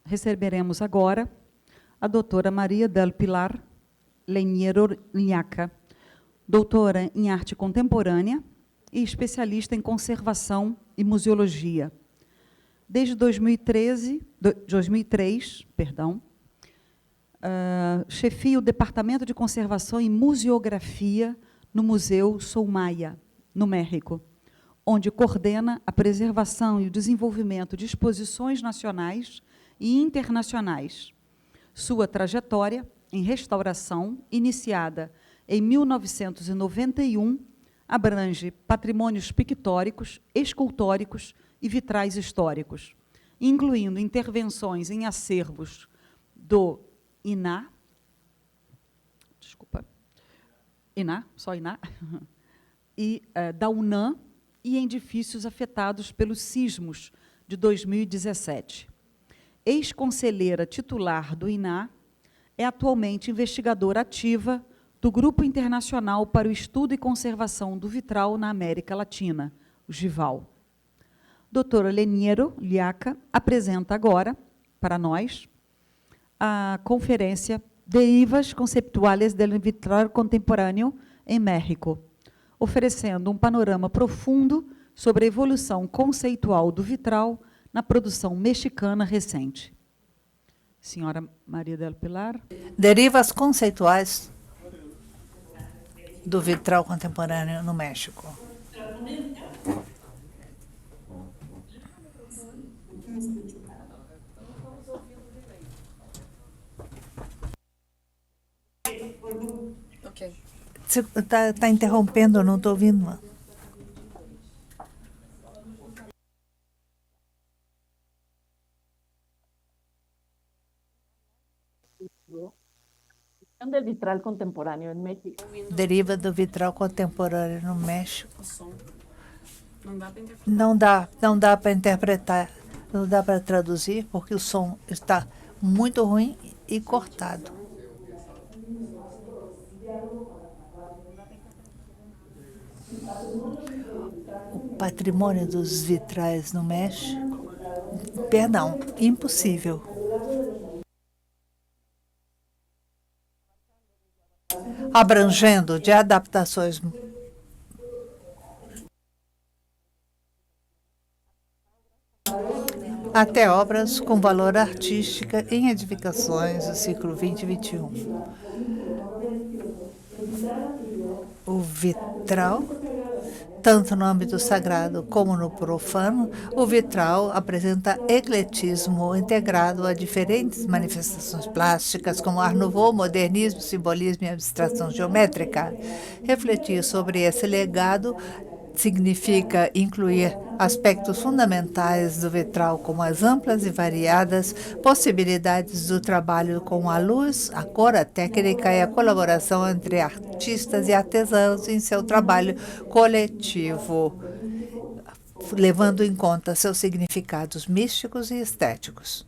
receberemos agora a doutora Maria del Pilar Leñero Liaca, doutora em arte contemporânea e especialista em conservação e museologia. Desde 2003, chefia o Departamento de Conservação e Museografia no Museu Soumaya, no México, onde coordena a preservação e o desenvolvimento de exposições nacionais e internacionais. Sua trajetória em restauração, iniciada em 1991, abrange patrimônios pictóricos, escultóricos e vitrais históricos, incluindo intervenções em acervos do INAH, e da UNAM, e em edifícios afetados pelos sismos de 2017. Ex-conselheira titular do INAH, é atualmente investigadora ativa do Grupo Internacional para o Estudo e Conservação do Vitral na América Latina, o GIVAL. Doutora Leñero Liaca apresenta agora, para nós, a conferência Derivas Conceptuales del Vitral Contemporáneo em México, oferecendo um panorama profundo sobre a evolução conceitual do vitral na produção mexicana recente. Senhora Maria del Pilar. Derivas conceituais do vitral contemporâneo no México. Ok. Você está interrompendo, eu não estou ouvindo. Del vitral contemporáneo en México. Deriva do vitral contemporâneo no México. Não dá Não dá para interpretar, não dá para traduzir, porque o som está muito ruim e cortado. O patrimônio dos vitrais no México, perdão, impossível. Abrangendo de adaptações até obras com valor artístico em edificações do século XX e XXI. O vitral, tanto no âmbito sagrado como no profano, o vitral apresenta ecletismo integrado a diferentes manifestações plásticas, como Art Nouveau, modernismo, simbolismo e abstração geométrica. Refletir sobre esse legado significa incluir aspectos fundamentais do vitral, como as amplas e variadas possibilidades do trabalho com a luz, a cor, a técnica e a colaboração entre artistas e artesãos em seu trabalho coletivo, levando em conta seus significados místicos e estéticos.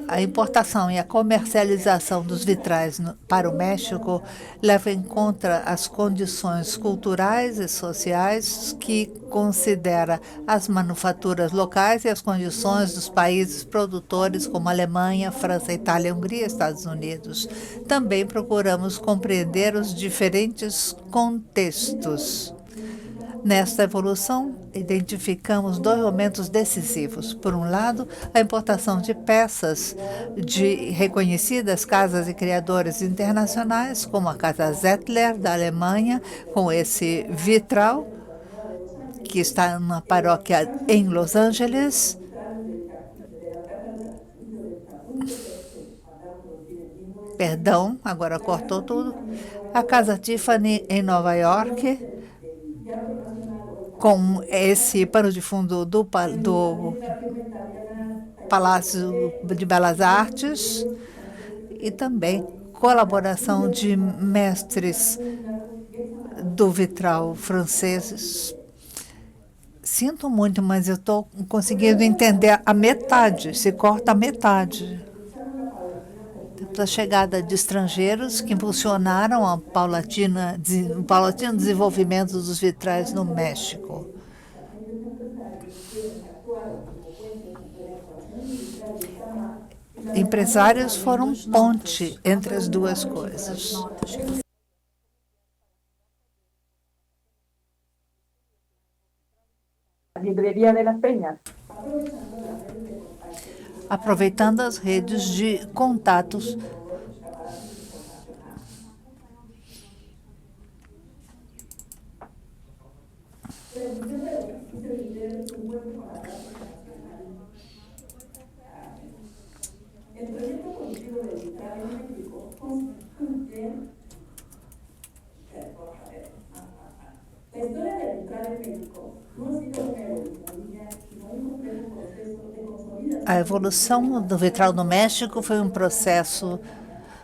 A importação e a comercialização dos vitrais para o México leva em conta as condições culturais e sociais que considera as manufaturas locais e as condições dos países produtores como Alemanha, França, Itália, Hungria e Estados Unidos. Também procuramos compreender os diferentes contextos. Nesta evolução, identificamos dois momentos decisivos. Por um lado, a importação de peças de reconhecidas casas e criadores internacionais, como a Casa Zettler, da Alemanha, com esse vitral, que está na paróquia em Los Angeles. Perdão, agora cortou tudo. A Casa Tiffany, em Nova York, com esse pano de fundo do Palácio de Belas Artes, e também colaboração de mestres do vitral franceses. Sinto muito, mas eu estou conseguindo entender a metade, se corta a metade. Temos a chegada de estrangeiros que impulsionaram o paulatino desenvolvimento dos vitrais no México. Empresários foram ponte entre as duas coisas. Librería de las Peñas. Aproveitando as redes de contatos. A evolução do vitral no México foi um processo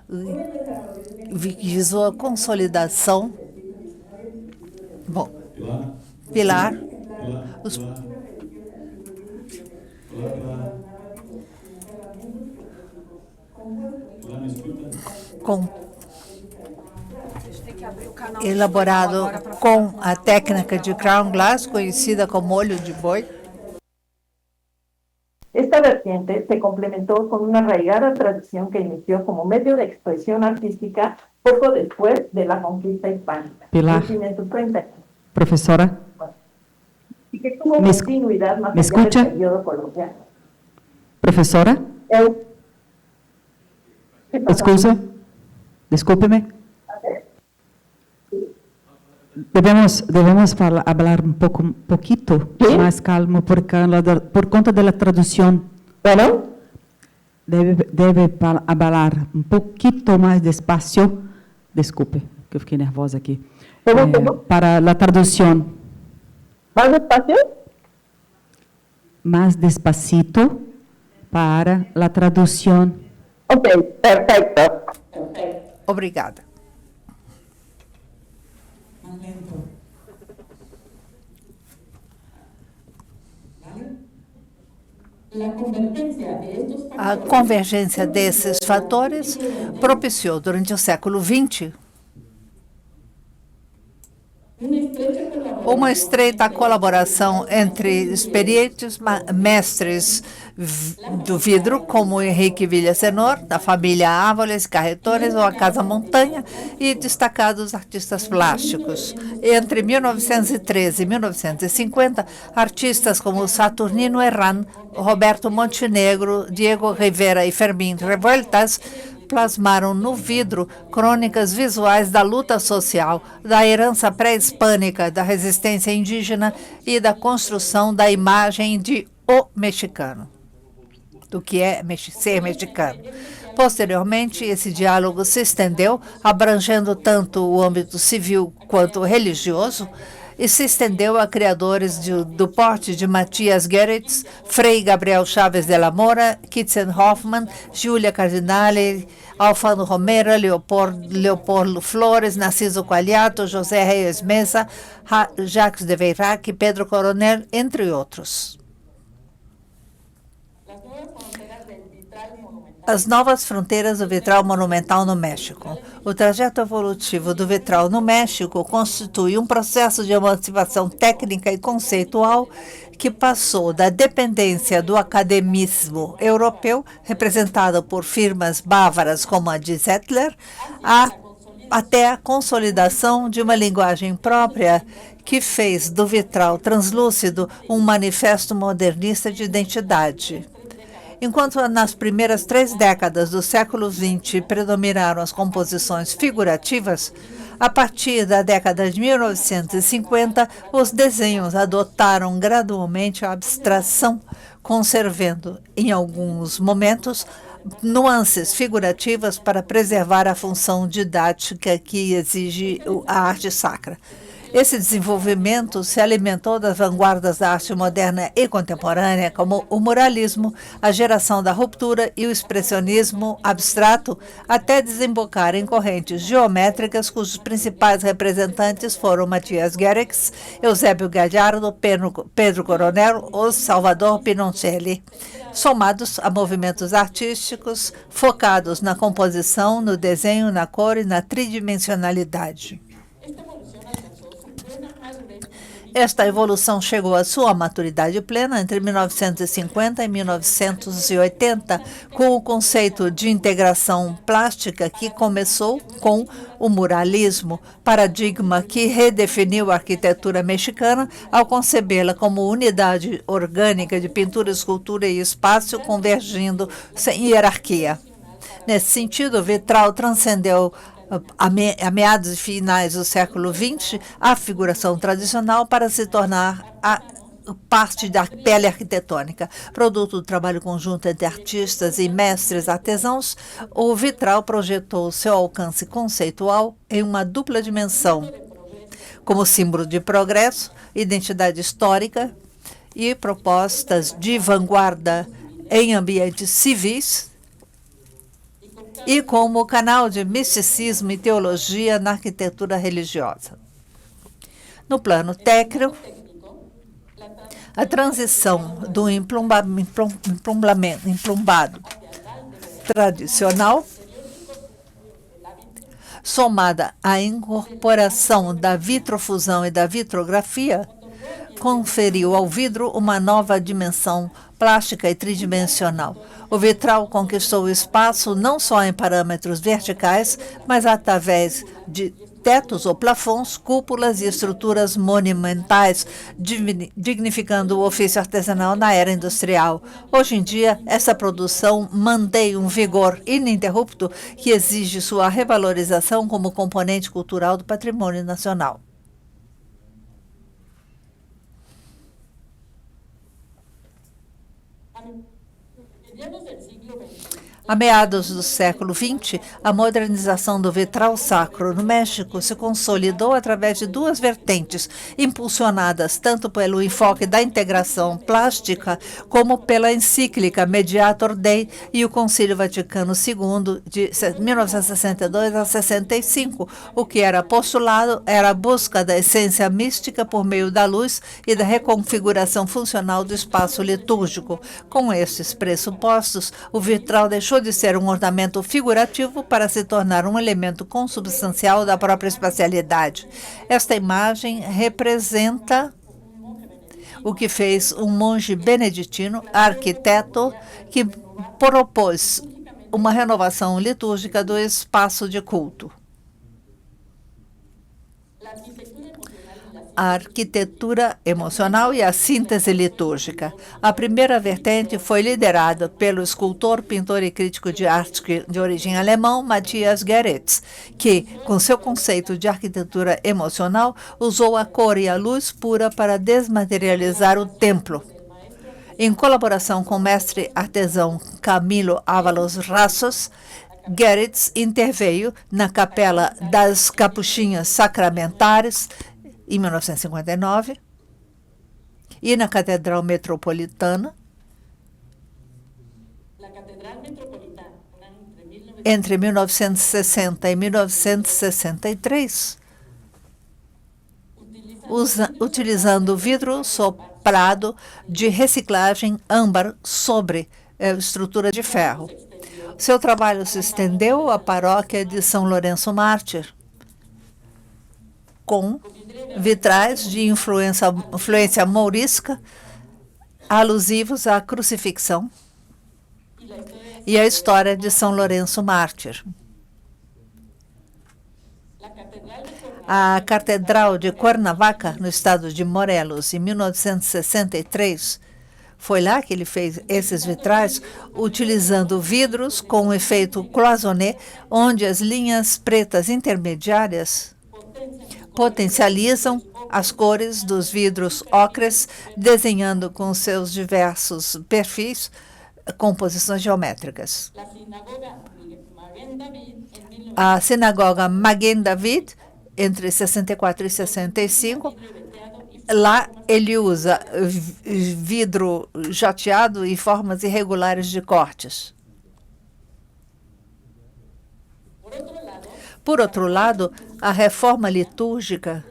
que visou a consolidação. Bom, Pilar, elaborado com a técnica de crown glass, conhecida como olho de boi. Esta vertiente se complementó con una arraigada tradición que inició como medio de expresión artística poco después de la conquista hispánica. Pilar. En 530. Professora, Y que tuvo ¿Me continuidad más me allá escucha? del periodo colonial. professora, ¿Qué pasa? excusa, desculpe-me. Devemos falar poquito ¿Sí? mais calmo por conta da tradução. Bueno, Deve falar poquito mais despacio. Desculpe, que eu fiquei nervosa aqui. ¿cómo? Para a tradução. ¿Más despacio? Mais despacito para a tradução. Ok, perfecto. Obrigada. A convergência desses fatores propiciou, durante o século XX, uma estreita colaboração entre experientes mestres do vidro, como Henrique Villasenor, da família Ávoles, Carretores ou a Casa Montanha, e destacados artistas plásticos. Entre 1913 e 1950, artistas como Saturnino Herrán, Roberto Montenegro, Diego Rivera e Fermín Revueltas plasmaram no vidro crônicas visuais da luta social, da herança pré-hispânica, da resistência indígena e da construção da imagem de o mexicano, do que é ser mexicano. Posteriormente, esse diálogo se estendeu, abrangendo tanto o âmbito civil quanto religioso, e se estendeu a criadores do porte de Matias Geritz, Frei Gabriel Chaves de la Mora, Kitzen Hoffmann, Júlia Cardinale, Alfano Romero, Leopoldo Flores, Narciso Qualiato, José Reyes Mesa, Jacques de Veyrac e Pedro Coronel, entre outros. As novas fronteiras do vitral monumental no México. O trajeto evolutivo do vitral no México constitui um processo de emancipação técnica e conceitual que passou da dependência do academismo europeu, representado por firmas bávaras como a de Zettler, até a consolidação de uma linguagem própria que fez do vitral translúcido um manifesto modernista de identidade. Enquanto nas primeiras 3 décadas do século XX predominaram as composições figurativas, a partir da década de 1950, os desenhos adotaram gradualmente a abstração, conservando, em alguns momentos, nuances figurativas para preservar a função didática que exige a arte sacra. Esse desenvolvimento se alimentou das vanguardas da arte moderna e contemporânea, como o muralismo, a geração da ruptura e o expressionismo abstrato, até desembocar em correntes geométricas cujos principais representantes foram Matias Guerix, Eusébio Gallardo, Pedro Coronel ou Salvador Pinoncelli, somados a movimentos artísticos focados na composição, no desenho, na cor e na tridimensionalidade. Esta evolução chegou à sua maturidade plena entre 1950 e 1980, com o conceito de integração plástica que começou com o muralismo, paradigma que redefiniu a arquitetura mexicana ao concebê-la como unidade orgânica de pintura, escultura e espaço convergindo sem hierarquia. Nesse sentido, o vitral transcendeu a meados e finais do século XX, a figuração tradicional para se tornar a parte da pele arquitetônica. Produto do trabalho conjunto entre artistas e mestres artesãos, o vitral projetou seu alcance conceitual em uma dupla dimensão, como símbolo de progresso, identidade histórica e propostas de vanguarda em ambientes civis, e como canal de misticismo e teologia na arquitetura religiosa. No plano técnico, a transição do emplumbado tradicional, somada à incorporação da vitrofusão e da vitrografia, conferiu ao vidro uma nova dimensão plástica e tridimensional. O vitral conquistou o espaço não só em parâmetros verticais, mas através de tetos ou plafons, cúpulas e estruturas monumentais, dignificando o ofício artesanal na era industrial. Hoje em dia, essa produção mantém um vigor ininterrupto que exige sua revalorização como componente cultural do patrimônio nacional. A meados do século XX, a modernização do vitral sacro no México se consolidou através de duas vertentes, impulsionadas tanto pelo enfoque da integração plástica, como pela encíclica Mediator Dei e o Concílio Vaticano II de 1962 a 65. O que era postulado era a busca da essência mística por meio da luz e da reconfiguração funcional do espaço litúrgico. Com estes pressupostos, o vitral deixou de ser um ornamento figurativo para se tornar um elemento consubstancial da própria espacialidade. Esta imagem representa o que fez um monge beneditino, arquiteto, que propôs uma renovação litúrgica do espaço de culto. A arquitetura emocional e a síntese litúrgica. A primeira vertente foi liderada pelo escultor, pintor e crítico de arte de origem alemão, Matias Guerix, que, com seu conceito de arquitetura emocional, usou a cor e a luz pura para desmaterializar o templo. Em colaboração com o mestre artesão Camilo Ávalos Rassos, Guerix interveio na Capela das Capuchinhas Sacramentares, em 1959, e na Catedral Metropolitana, entre 1960 e 1963, utilizando vidro soprado de reciclagem âmbar sobre estrutura de ferro. Seu trabalho se estendeu à paróquia de São Lourenço Mártir, com vitrais de influência mourisca, alusivos à crucifixão e à história de São Lourenço Mártir. A Catedral de Cuernavaca, no estado de Morelos, em 1963, foi lá que ele fez esses vitrais, utilizando vidros com o efeito cloisonné, onde as linhas pretas intermediárias potencializam as cores dos vidros ocres, desenhando com seus diversos perfis composições geométricas. A sinagoga Maguen David, entre 64 e 65. Lá ele usa vidro jateado e formas irregulares de cortes. Por outro lado, a reforma litúrgica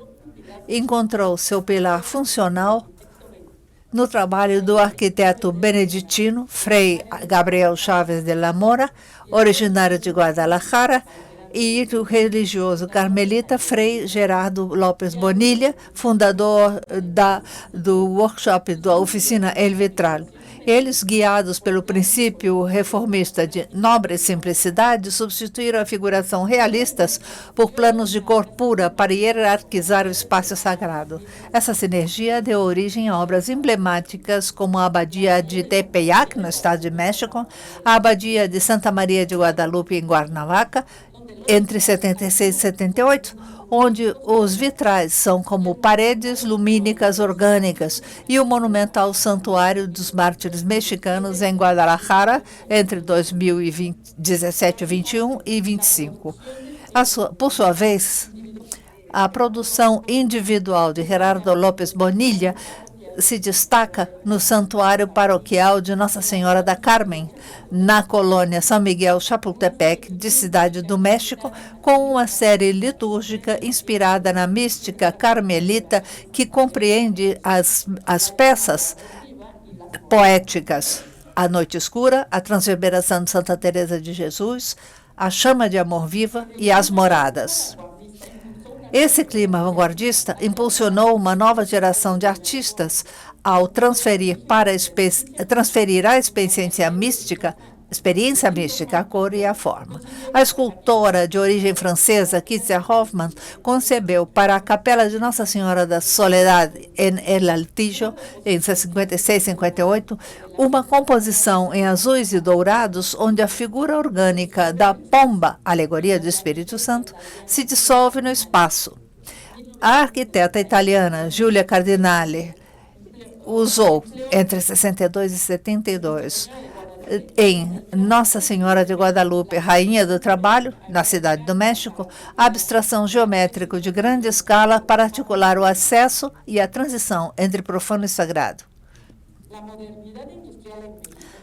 encontrou seu pilar funcional no trabalho do arquiteto beneditino Frei Gabriel Chaves de la Mora, originário de Guadalajara, e do religioso carmelita Frei Gerardo Lopes Bonilla, fundador do workshop da oficina El Vitral. Eles, guiados pelo princípio reformista de nobre simplicidade, substituíram a figuração realistas por planos de cor pura para hierarquizar o espaço sagrado. Essa sinergia deu origem a obras emblemáticas como a Abadia de Tepeyac, no estado de México, a Abadia de Santa Maria de Guadalupe, em Cuernavaca, entre 76 e 78, onde os vitrais são como paredes lumínicas orgânicas, e o monumental Santuário dos Mártires Mexicanos em Guadalajara, entre 2017, 21 e 25. Por sua vez, a produção individual de Gerardo Lopes Bonilla se destaca no Santuário Paroquial de Nossa Senhora da Carmen, na colônia São Miguel Chapultepec, de Cidade do México, com uma série litúrgica inspirada na mística carmelita que compreende as peças poéticas A Noite Escura, A Transfiguração de Santa Teresa de Jesus, A Chama de Amor Viva e As Moradas. Esse clima vanguardista impulsionou uma nova geração de artistas ao transferir a experiência mística, a cor e a forma. A escultora de origem francesa, Kitzer Hoffmann, concebeu para a Capela de Nossa Senhora da Soledade em El Altillo, em 56 e 58, uma composição em azuis e dourados, onde a figura orgânica da pomba, alegoria do Espírito Santo, se dissolve no espaço. A arquiteta italiana Giulia Cardinale usou, entre 62 e 72, em Nossa Senhora de Guadalupe, Rainha do Trabalho, na Cidade do México, a abstração geométrica de grande escala para articular o acesso e a transição entre profano e sagrado.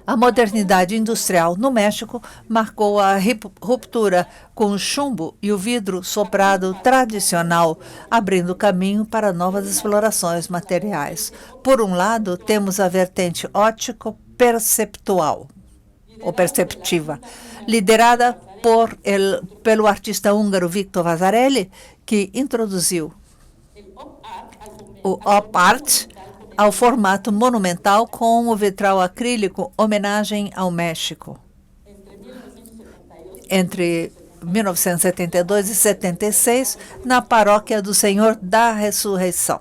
A modernidade industrial no México marcou a ruptura com o chumbo e o vidro soprado tradicional, abrindo caminho para novas explorações materiais. Por um lado, temos a vertente ótico-perceptual, ou perceptiva, liderada pelo artista húngaro Victor Vasarely, que introduziu o op art ao formato monumental com o vitral acrílico Homenagem ao México. Entre 1972 e 76, na Paróquia do Senhor da Ressurreição.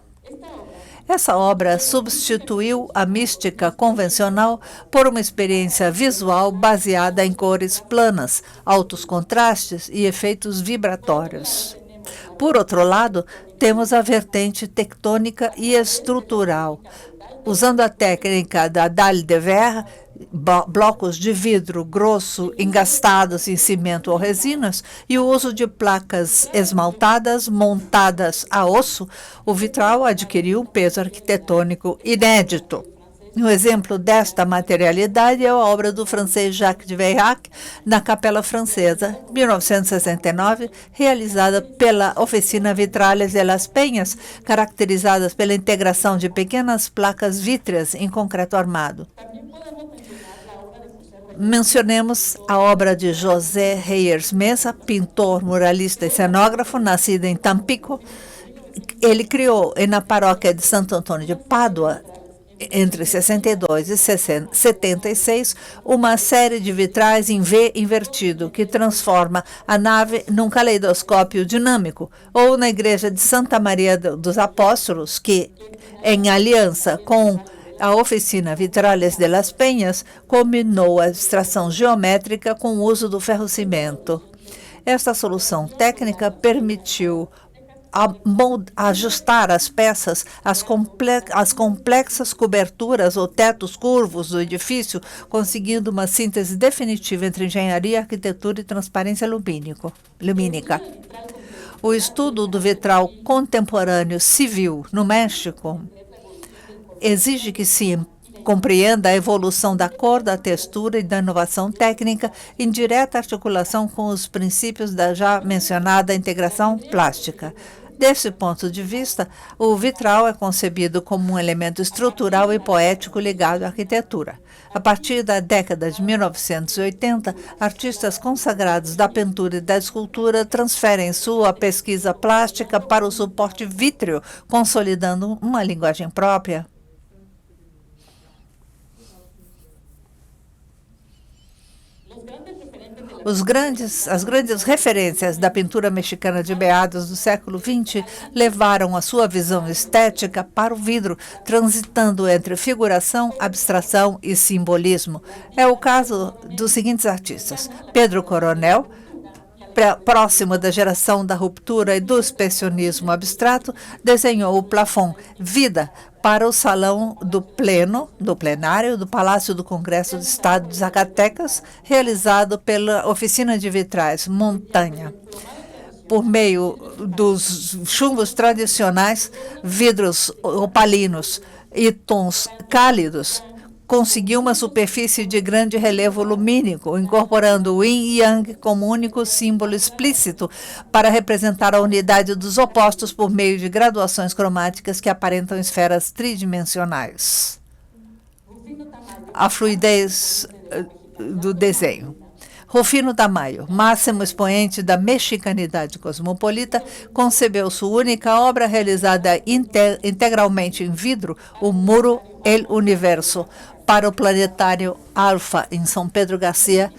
Essa obra substituiu a mística convencional por uma experiência visual baseada em cores planas, altos contrastes e efeitos vibratórios. Por outro lado, temos a vertente tectônica e estrutural. Usando a técnica da Dalle de Verre, blocos de vidro grosso engastados em cimento ou resinas e o uso de placas esmaltadas montadas a osso, o vitral adquiriu um peso arquitetônico inédito. Um exemplo desta materialidade é a obra do francês Jacques de Veyrac, na Capela Francesa, 1969, realizada pela oficina Vitrales de las Peñas, caracterizadas pela integração de pequenas placas vítreas em concreto armado. Mencionemos a obra de José Reyes Mesa, pintor, muralista e cenógrafo, nascido em Tampico. Ele criou, na paróquia de Santo Antônio de Pádua, entre 62 e 76, uma série de vitrais em V invertido, que transforma a nave num caleidoscópio dinâmico, ou na igreja de Santa Maria dos Apóstolos, que, em aliança com a oficina Vitrales de las Peñas, combinou a abstração geométrica com o uso do ferro-cimento. Esta solução técnica permitiu ajustar as peças às complexas coberturas ou tetos curvos do edifício, conseguindo uma síntese definitiva entre engenharia, arquitetura e transparência lumínica. O estudo do vitral contemporâneo civil no México exige que se compreenda a evolução da cor, da textura e da inovação técnica em direta articulação com os princípios da já mencionada integração plástica. Desse ponto de vista, o vitral é concebido como um elemento estrutural e poético ligado à arquitetura. A partir da década de 1980, artistas consagrados da pintura e da escultura transferem sua pesquisa plástica para o suporte vítreo, consolidando uma linguagem própria. As grandes referências da pintura mexicana de meados do século XX levaram a sua visão estética para o vidro, transitando entre figuração, abstração e simbolismo. É o caso dos seguintes artistas: Pedro Coronel, próximo da geração da ruptura e do expressionismo abstrato, desenhou o plafond Vida para o Salão do Plenário do Palácio do Congresso do Estado de Zacatecas, realizado pela Oficina de Vitrais Montanha. Por meio dos chumbos tradicionais, vidros opalinos e tons cálidos, conseguiu uma superfície de grande relevo lumínico, incorporando o yin e yang como único símbolo explícito para representar a unidade dos opostos por meio de graduações cromáticas que aparentam esferas tridimensionais. A fluidez do desenho. Rufino Tamayo, máximo expoente da mexicanidade cosmopolita, concebeu sua única obra realizada integralmente em vidro, o Muro El Universo, para o Planetário Alfa, em São Pedro Garcia,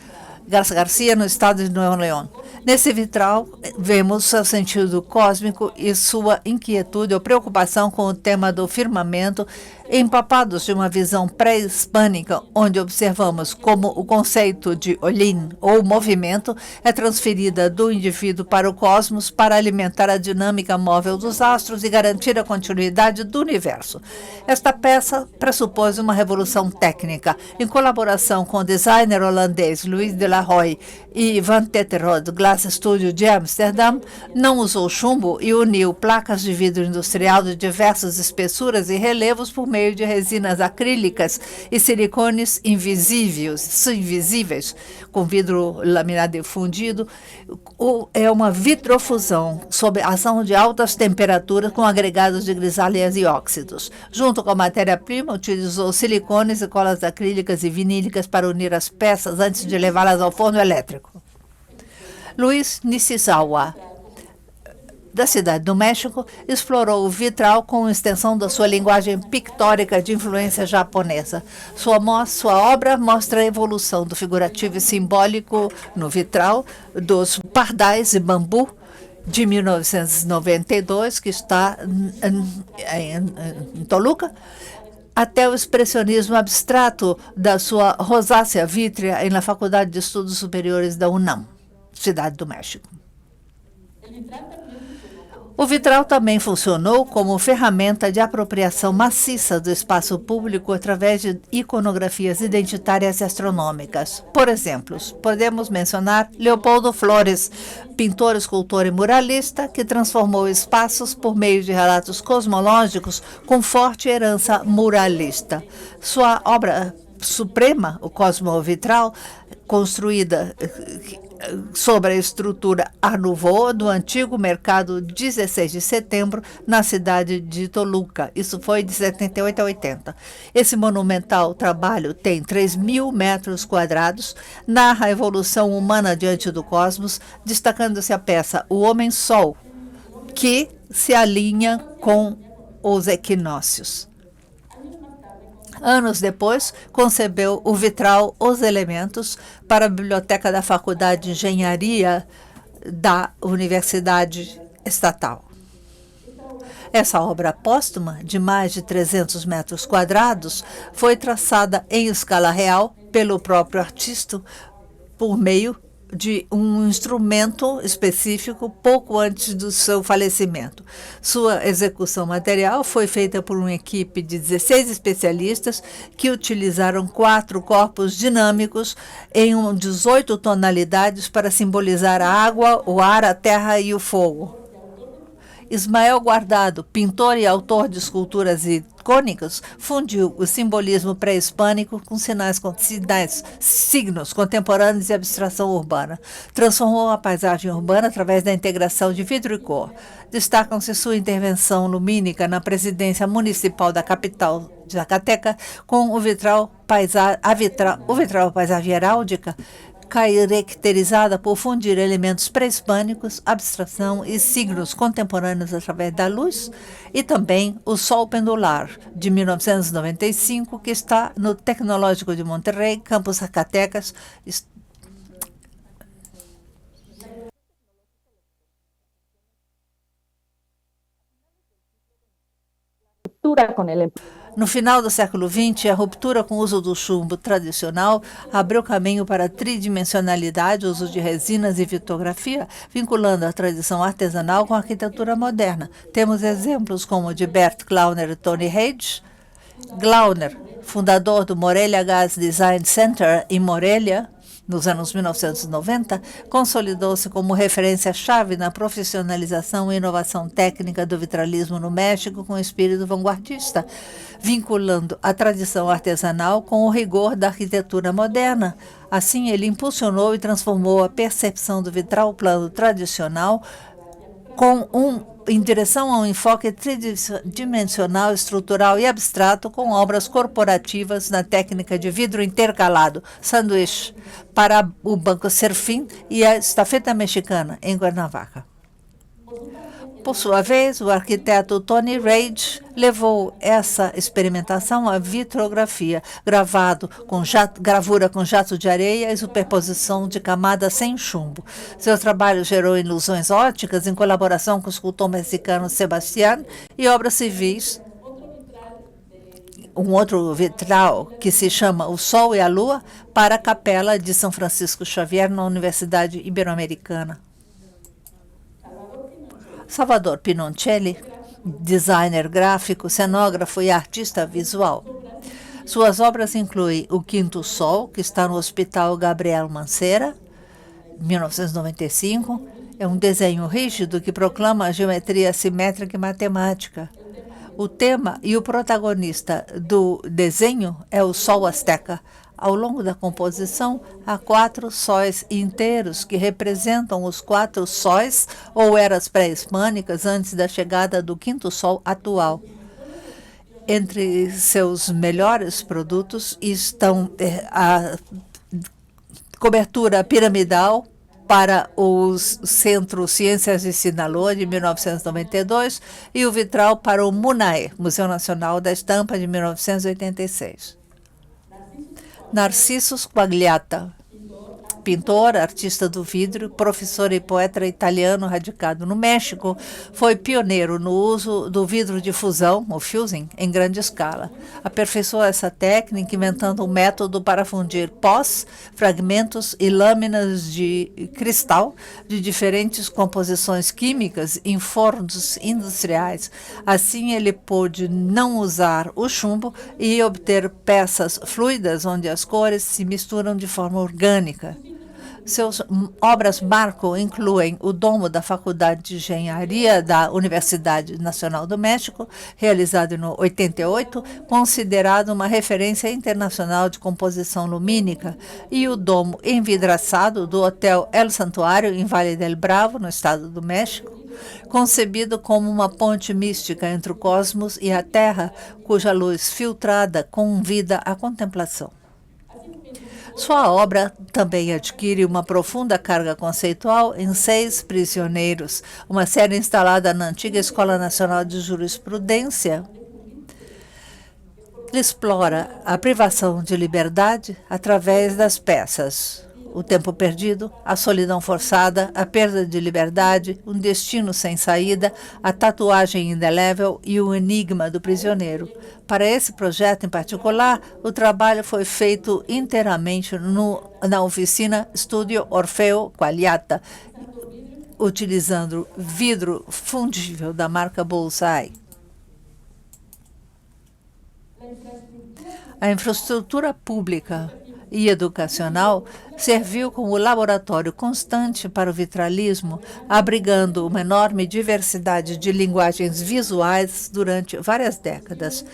no estado de Nuevo León. Nesse vitral, vemos seu sentido cósmico e sua inquietude ou preocupação com o tema do firmamento, empapados de uma visão pré-hispânica, onde observamos como o conceito de olín, ou movimento, é transferida do indivíduo para o cosmos para alimentar a dinâmica móvel dos astros e garantir a continuidade do universo. Esta peça pressupôs uma revolução técnica. Em colaboração com o designer holandês Louis de la Roy e Van Tetterode Glass Studio de Amsterdã, não usou chumbo e uniu placas de vidro industrial de diversas espessuras e relevos por meio de resinas acrílicas e silicones invisíveis, com vidro laminado e fundido. É uma vitrofusão sob ação de altas temperaturas com agregados de grisálias e óxidos. Junto com a matéria-prima, utilizou silicones e colas acrílicas e vinílicas para unir as peças antes de levá-las ao forno elétrico. Luiz Nishizawa, da cidade do México, explorou o vitral com extensão da sua linguagem pictórica de influência japonesa. Sua obra mostra a evolução do figurativo e simbólico no vitral, dos pardais e bambu, de 1992, que está em Toluca, até o expressionismo abstrato da sua rosácea vítrea na Faculdade de Estudos Superiores da UNAM, cidade do México. O vitral também funcionou como ferramenta de apropriação maciça do espaço público através de iconografias identitárias e astronômicas. Por exemplo, podemos mencionar Leopoldo Flores, pintor, escultor e muralista, que transformou espaços por meio de relatos cosmológicos com forte herança muralista. Sua obra suprema, o Cosmovitral, construída sobre a estrutura Art Nouveau do antigo mercado 16 de setembro, na cidade de Toluca. Isso foi de 78 a 80. Esse monumental trabalho tem 3.000 metros quadrados, narra a evolução humana diante do cosmos, destacando-se a peça O Homem-Sol, que se alinha com os equinócios. Anos depois, concebeu o vitral Os Elementos para a Biblioteca da Faculdade de Engenharia da Universidade Estatal. Essa obra póstuma, de mais de 300 metros quadrados, foi traçada em escala real pelo próprio artista por meio de um instrumento específico pouco antes do seu falecimento. Sua execução material foi feita por uma equipe de 16 especialistas que utilizaram 4 corpos dinâmicos em 18 tonalidades para simbolizar a água, o ar, a terra e o fogo. Ismael Guardado, pintor e autor de esculturas icônicas, fundiu o simbolismo pré-hispânico com signos contemporâneos e abstração urbana. Transformou a paisagem urbana através da integração de vidro e cor. Destacam-se sua intervenção lumínica na presidência municipal da capital de Zacatecas, com o vitral Paisagem Heráldica, caracterizada por fundir elementos pré-hispânicos, abstração e signos contemporâneos através da luz, e também o Sol Pendular, de 1995, que está no Tecnológico de Monterrey, Campus Zacatecas. No final do século XX, a ruptura com o uso do chumbo tradicional abriu caminho para a tridimensionalidade, uso de resinas e fotografia, vinculando a tradição artesanal com a arquitetura moderna. Temos exemplos como o de Bert Glauner e Tony Hage. Glauner, fundador do Morelia Gas Design Center em Morelia, nos anos 1990, consolidou-se como referência-chave na profissionalização e inovação técnica do vitralismo no México com espírito vanguardista, vinculando a tradição artesanal com o rigor da arquitetura moderna. Assim, ele impulsionou e transformou a percepção do vitral plano tradicional em direção a um enfoque tridimensional, estrutural e abstrato com obras corporativas na técnica de vidro intercalado, sanduíche, para o Banco Serfim e a Estafeta Mexicana, em Cuernavaca. Por sua vez, o arquiteto Tony Hage levou essa experimentação à vitrografia, gravura com jato de areia e superposição de camadas sem chumbo. Seu trabalho gerou ilusões ópticas em colaboração com o escultor mexicano Sebastián e obras civis. Um outro vitral que se chama O Sol e a Lua para a Capela de São Francisco Xavier na Universidade Ibero-Americana. Salvador Pinoncelli, designer gráfico, cenógrafo e artista visual. Suas obras incluem O Quinto Sol, que está no Hospital Gabriel Mancera, 1995. É um desenho rígido que proclama a geometria simétrica e matemática. O tema e o protagonista do desenho é o Sol Azteca. Ao longo da composição, há 4 sóis inteiros que representam os 4 sóis ou eras pré-hispânicas antes da chegada do quinto sol atual. Entre seus melhores produtos estão a cobertura piramidal para o Centro Ciências de Sinaloa, de 1992, e o vitral para o MUNAE, Museu Nacional da Estampa, de 1986. Narcissus Quagliata, pintor, artista do vidro, professor e poeta italiano radicado no México, foi pioneiro no uso do vidro de fusão, o fusing, em grande escala. Aperfeiçoou essa técnica inventando um método para fundir pós, fragmentos e lâminas de cristal de diferentes composições químicas em fornos industriais. Assim, ele pôde não usar o chumbo e obter peças fluidas onde as cores se misturam de forma orgânica. Suas obras marco incluem o domo da Faculdade de Engenharia da Universidade Nacional do México, realizado em 88, considerado uma referência internacional de composição lumínica, e o domo envidraçado do Hotel El Santuário, em Valle del Bravo, no estado do México, concebido como uma ponte mística entre o cosmos e a Terra, cuja luz filtrada convida à contemplação. Sua obra também adquire uma profunda carga conceitual em 6 Prisioneiros, uma série instalada na antiga Escola Nacional de Jurisprudência. Ele explora a privação de liberdade através das peças. O tempo perdido, a solidão forçada, a perda de liberdade, um destino sem saída, a tatuagem indelével e o enigma do prisioneiro. Para esse projeto em particular, o trabalho foi feito inteiramente na oficina Estúdio Orfeo Quagliata, utilizando vidro fundível da marca Bullseye. A infraestrutura pública e educacional, serviu como laboratório constante para o vitralismo, abrigando uma enorme diversidade de linguagens visuais durante várias décadas.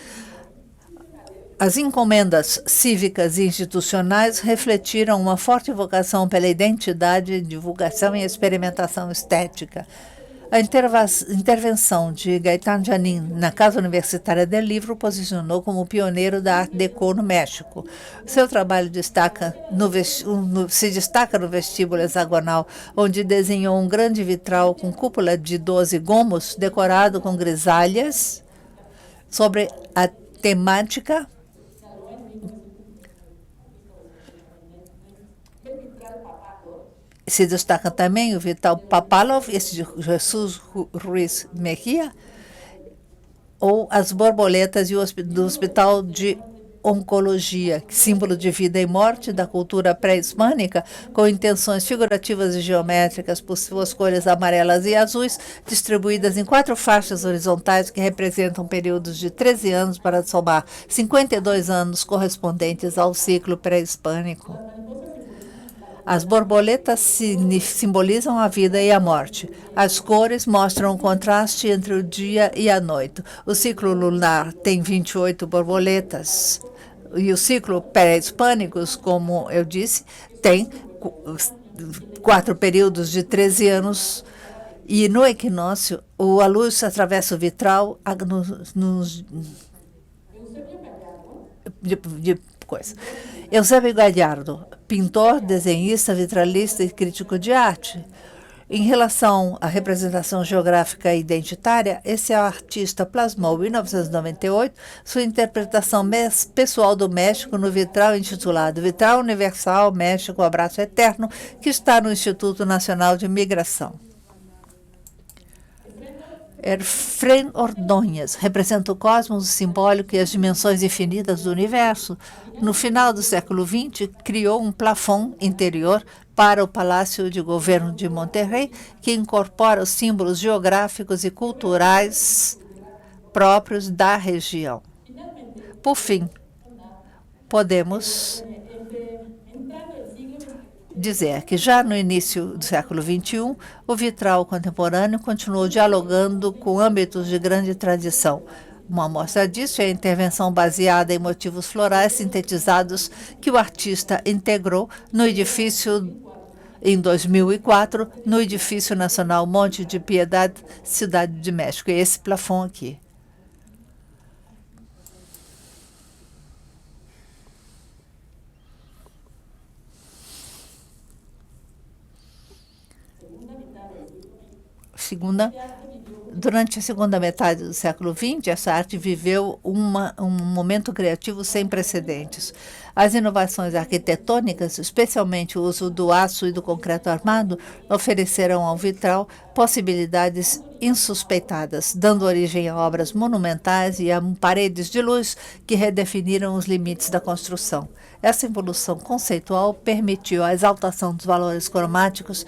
As encomendas cívicas e institucionais refletiram uma forte vocação pela identidade, divulgação e experimentação estética. A intervenção de Gaitán Janín na Casa Universitária del Livro posicionou como pioneiro da Art Deco no México. Seu trabalho se destaca no vestíbulo hexagonal, onde desenhou um grande vitral com cúpula de 12 gomos, decorado com grisalhas, sobre a temática se destaca também o Vital Papalov, esse de Jesus Ruiz Mejia, ou as borboletas do Hospital de Oncologia, símbolo de vida e morte da cultura pré-hispânica, com intenções figurativas e geométricas por suas cores amarelas e azuis, distribuídas em 4 faixas horizontais que representam períodos de 13 anos para somar 52 anos correspondentes ao ciclo pré-hispânico. As borboletas simbolizam a vida e a morte. As cores mostram o contraste entre o dia e a noite. O ciclo lunar tem 28 borboletas. E o ciclo pré-hispânicos, como eu disse, tem 4 períodos de 13 anos. E no equinócio, a luz atravessa o vitral de coisa. Eusébio Gallardo, pintor, desenhista, vitralista e crítico de arte. Em relação à representação geográfica e identitária, esse artista plasmou, em 1998, sua interpretação pessoal do México no vitral intitulado Vitral Universal México Abraço Eterno, que está no Instituto Nacional de Migração. Efrén Ordóñez representa o cosmos simbólico e as dimensões infinitas do universo. No final do século XX, criou um plafond interior para o Palácio de Governo de Monterrey, que incorpora os símbolos geográficos e culturais próprios da região. Por fim, podemos dizer que já no início do século XXI, o vitral contemporâneo continuou dialogando com âmbitos de grande tradição. Uma amostra disso é a intervenção baseada em motivos florais sintetizados que o artista integrou no edifício, em 2004, no Edifício Nacional Monte de Piedad, Cidade de México. E esse plafond aqui. Durante a segunda metade do século XX, essa arte viveu um momento criativo sem precedentes. As inovações arquitetônicas, especialmente o uso do aço e do concreto armado, ofereceram ao vitral possibilidades insuspeitadas, dando origem a obras monumentais e a paredes de luz que redefiniram os limites da construção. Essa evolução conceitual permitiu a exaltação dos valores cromáticos,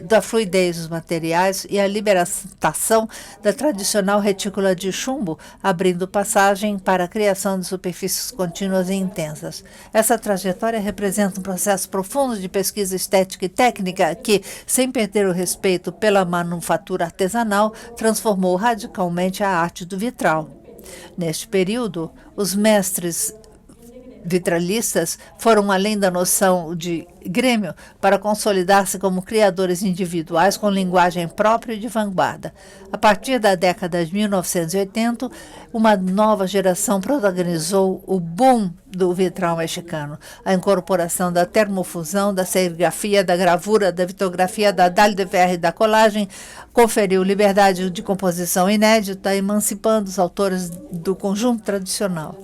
da fluidez dos materiais e a libertação da tradicional retícula de chumbo, abrindo passagem para a criação de superfícies contínuas e intensas. Essa trajetória representa um processo profundo de pesquisa estética e técnica que, sem perder o respeito pela manufatura artesanal, transformou radicalmente a arte do vitral. Neste período, os mestres vitralistas foram além da noção de grêmio para consolidar-se como criadores individuais com linguagem própria e de vanguarda. A partir da década de 1980, uma nova geração protagonizou o boom do vitral mexicano. A incorporação da termofusão, da serigrafia, da gravura, da vitografia, da dalle de verre e da colagem conferiu liberdade de composição inédita, emancipando os autores do conjunto tradicional.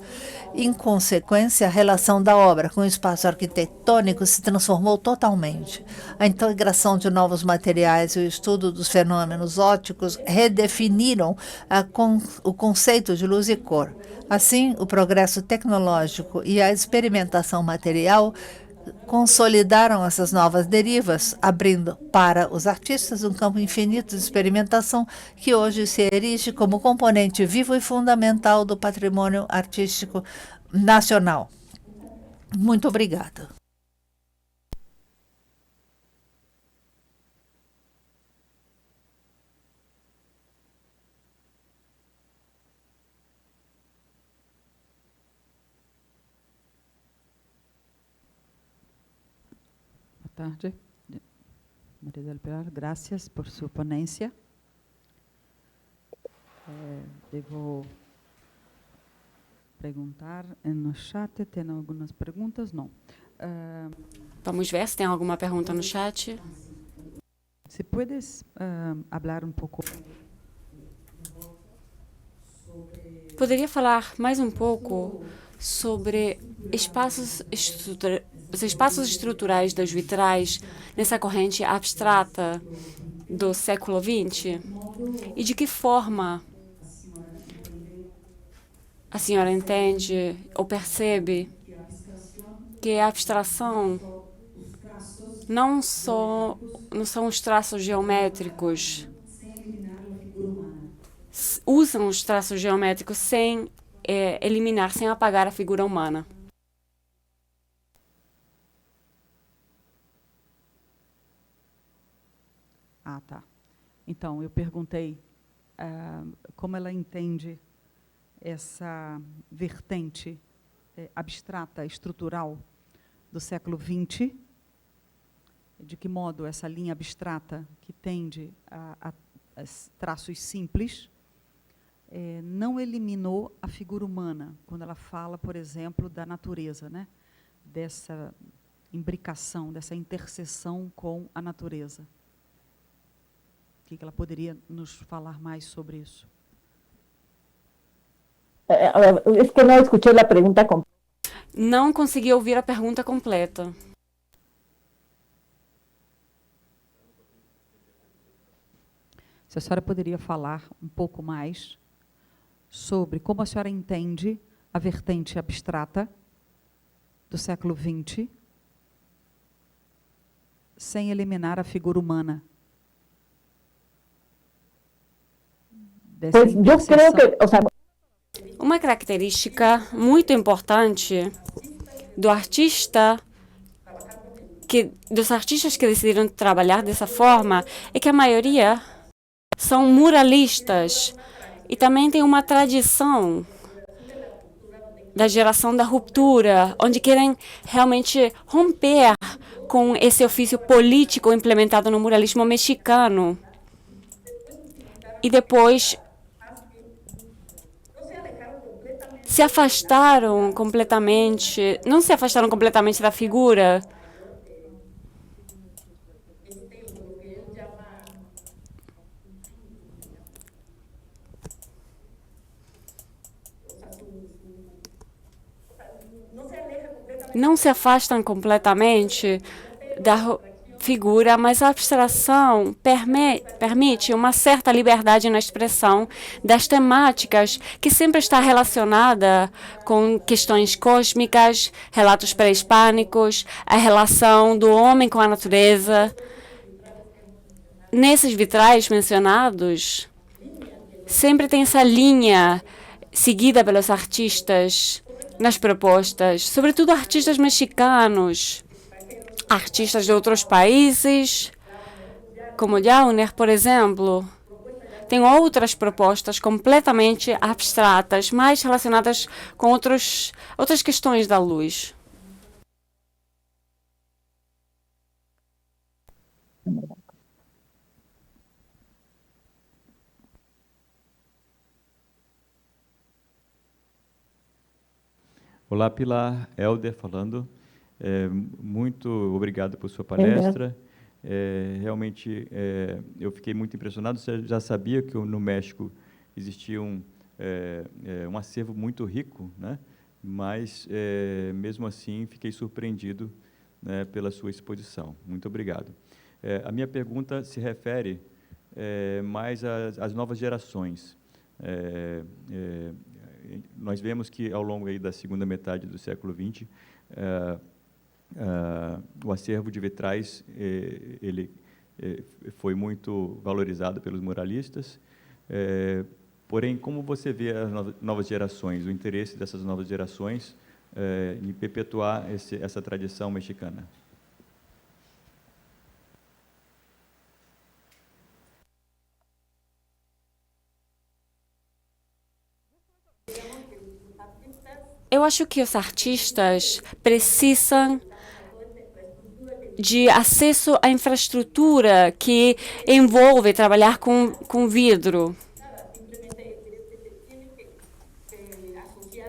Em consequência, a relação da obra com o espaço arquitetônico se transformou totalmente. A integração de novos materiais e o estudo dos fenômenos ópticos redefiniram o conceito de luz e cor. Assim, o progresso tecnológico e a experimentação material consolidaram essas novas derivas, abrindo para os artistas um campo infinito de experimentação que hoje se erige como componente vivo e fundamental do patrimônio artístico nacional. Muito obrigada. Boa tarde. Maria del Pilar, graças por sua ponência. Devo perguntar no chat, tem algumas perguntas? Não. Vamos ver se tem alguma pergunta no chat. Se puedes falar pouco. Poderia falar mais um pouco sobre os espaços estruturais das vitrais nessa corrente abstrata do século XX? E de que forma a senhora entende ou percebe que a abstração não são os traços geométricos, usam os traços geométricos sem eliminar, sem apagar a figura humana? Ah, tá. Então, eu perguntei como ela entende essa vertente abstrata, estrutural do século XX, de que modo essa linha abstrata que tende a traços simples não eliminou a figura humana, quando ela fala, por exemplo, da natureza, né? Dessa imbricação, dessa interseção com a natureza. O que ela poderia nos falar mais sobre isso? Es que no escuché la pregunta completa. Não consegui ouvir a pergunta completa. Se a senhora poderia falar um pouco mais sobre como a senhora entende a vertente abstrata do século XX, sem eliminar a figura humana. Pues yo creo que, o sea, Uma característica muito importante dos artistas que decidiram trabalhar dessa forma é que a maioria são muralistas e também tem uma tradição da geração da ruptura, onde querem realmente romper com esse ofício político implementado no muralismo mexicano. E depois se afastaram completamente, não se afastaram completamente da figura. Não se afastam completamente da figura, mas a abstração permite uma certa liberdade na expressão das temáticas que sempre está relacionada com questões cósmicas, relatos pré-hispânicos, a relação do homem com a natureza. Nesses vitrais mencionados, sempre tem essa linha seguida pelos artistas nas propostas, sobretudo artistas mexicanos, artistas de outros países, como Jauner, por exemplo. Tem outras propostas completamente abstratas, mais relacionadas com outras questões da luz. Olá, Pilar, Helder falando. Muito obrigado por sua palestra. Realmente, eu fiquei muito impressionado. Você já sabia que no México existia um acervo muito rico, né? Mas, mesmo assim, fiquei surpreendido, né, pela sua exposição. Muito obrigado. A minha pergunta se refere mais às novas gerações. Nós vemos que, ao longo aí da segunda metade do século XX, o acervo de vitrais ele foi muito valorizado pelos muralistas. Porém, como você vê as novas gerações, o interesse dessas novas gerações em perpetuar essa tradição mexicana. Eu acho que os artistas precisam de acesso à infraestrutura que envolve trabalhar com vidro.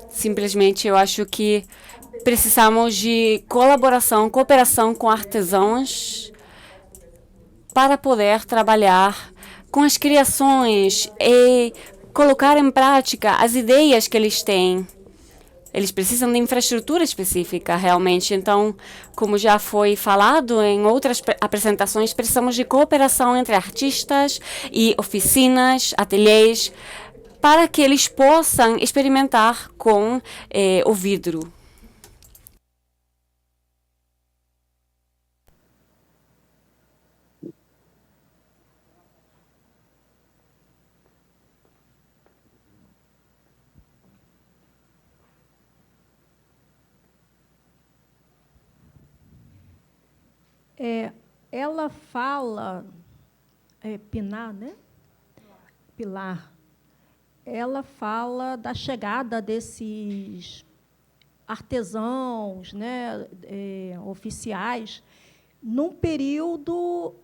Simplesmente, eu acho que precisamos de colaboração, cooperação com artesãos para poder trabalhar com as criações e colocar em prática as ideias que eles têm. Eles precisam de infraestrutura específica, realmente. Então, como já foi falado em outras apresentações, precisamos de cooperação entre artistas e oficinas, ateliês, para que eles possam experimentar com o vidro. Ela fala, Pilar, ela fala da chegada desses artesãos, né, oficiais, num período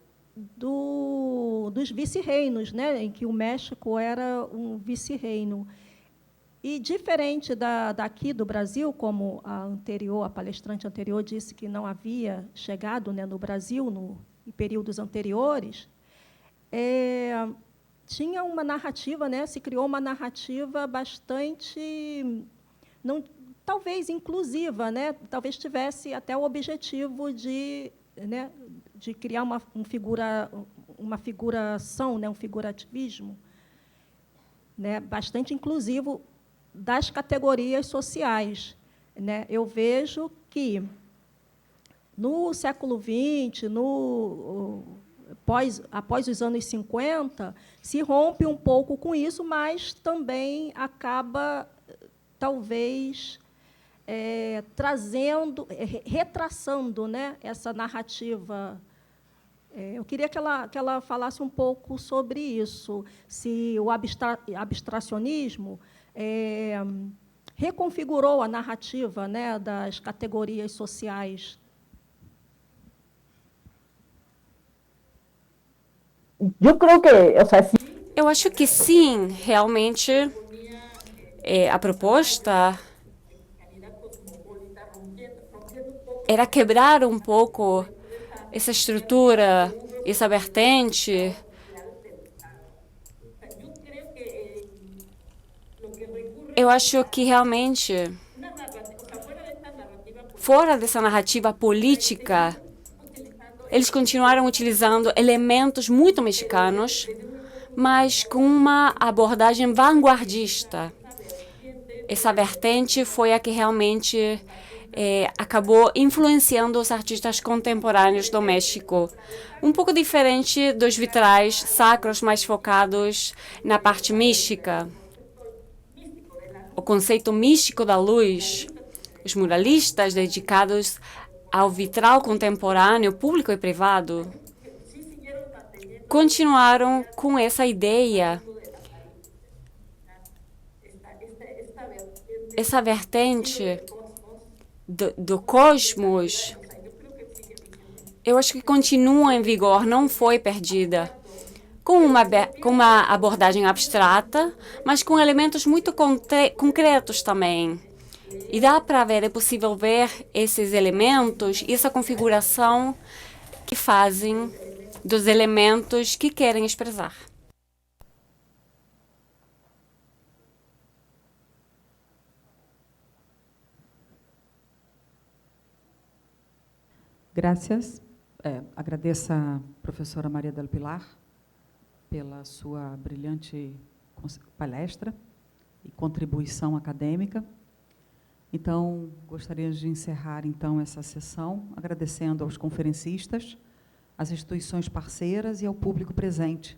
dos vice-reinos, né, em que o México era um vice-reino. E, diferente daqui do Brasil, como a palestrante anterior disse que não havia chegado, né, no Brasil em períodos anteriores, tinha uma narrativa, né, se criou uma narrativa bastante, talvez inclusiva, né, talvez tivesse até o objetivo de criar uma figuração, né, um figurativismo, né, bastante inclusivo das categorias sociais, né? Eu vejo que, no século XX, após os anos 50, se rompe um pouco com isso, mas também acaba, talvez, retraçando, né, essa narrativa. Eu queria que ela falasse um pouco sobre isso, se o abstracionismo reconfigurou a narrativa, né, das categorias sociais. Eu acho que sim, realmente a proposta era quebrar um pouco essa estrutura, essa vertente. Eu acho que realmente, fora dessa narrativa política, eles continuaram utilizando elementos muito mexicanos, mas com uma abordagem vanguardista. Essa vertente foi a que realmente acabou influenciando os artistas contemporâneos do México. Um pouco diferente dos vitrais sacros mais focados na parte mística. O conceito místico da luz, os muralistas dedicados ao vitral contemporâneo, público e privado, continuaram com essa ideia, essa vertente do cosmos. Eu acho que continua em vigor, não foi perdida. Com uma abordagem abstrata, mas com elementos muito concretos também. E dá para ver, é possível ver esses elementos e essa configuração que fazem dos elementos que querem expressar. Graças. Agradeço à professora Maria del Pilar pela sua brilhante palestra e contribuição acadêmica. Então, gostaria de encerrar, então, essa sessão, agradecendo aos conferencistas, às instituições parceiras e ao público presente